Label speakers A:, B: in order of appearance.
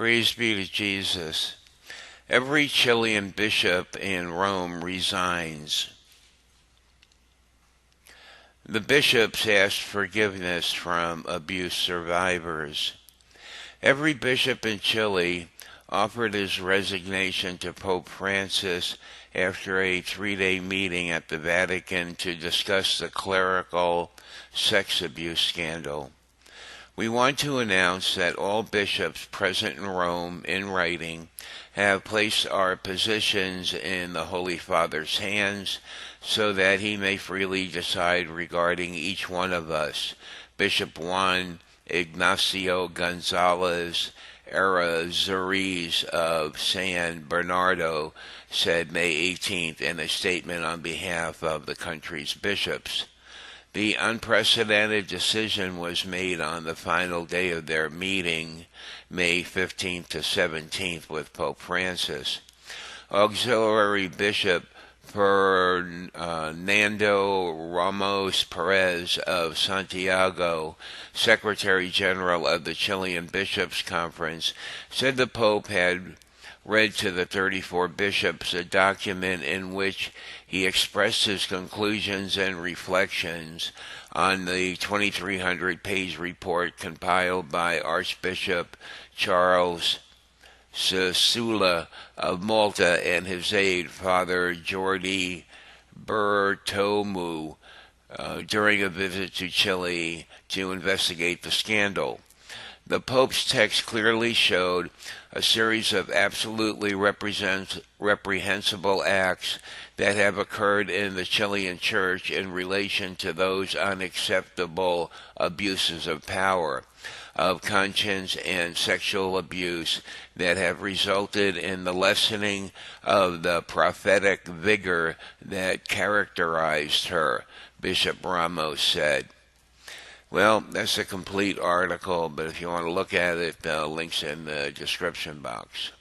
A: Praise be to Jesus. Every Chilean bishop in Rome resigns. The bishops asked forgiveness from abuse survivors. Every bishop in Chile offered his resignation to Pope Francis after a 3-day meeting at the Vatican to discuss the clerical sex abuse scandal. We want to announce that all bishops present in Rome, in writing, have placed our positions in the Holy Father's hands so that he may freely decide regarding each one of us. Bishop Juan Ignacio Gonzalez Errázuriz of San Bernardo said May 18th in a statement on behalf of the country's bishops. The unprecedented decision was made on the final day of their meeting, May 15th to 17th, with Pope Francis. Auxiliary Bishop Fernando Ramos Perez of Santiago, Secretary General of the Chilean Bishops' Conference, said the Pope had read to the 34 bishops a document in which he expressed his conclusions and reflections on the 2,300-page report compiled by Archbishop Charles Sisula of Malta and his aide, Father Jordi Bertomu, during a visit to Chile to investigate the scandal. The Pope's text clearly showed a series of absolutely reprehensible acts that have occurred in the Chilean Church in relation to those unacceptable abuses of power, of conscience, and sexual abuse that have resulted in the lessening of the prophetic vigor that characterized her, Bishop Ramos said. Well, that's a complete article, but if you want to look at it, the link's in the description box.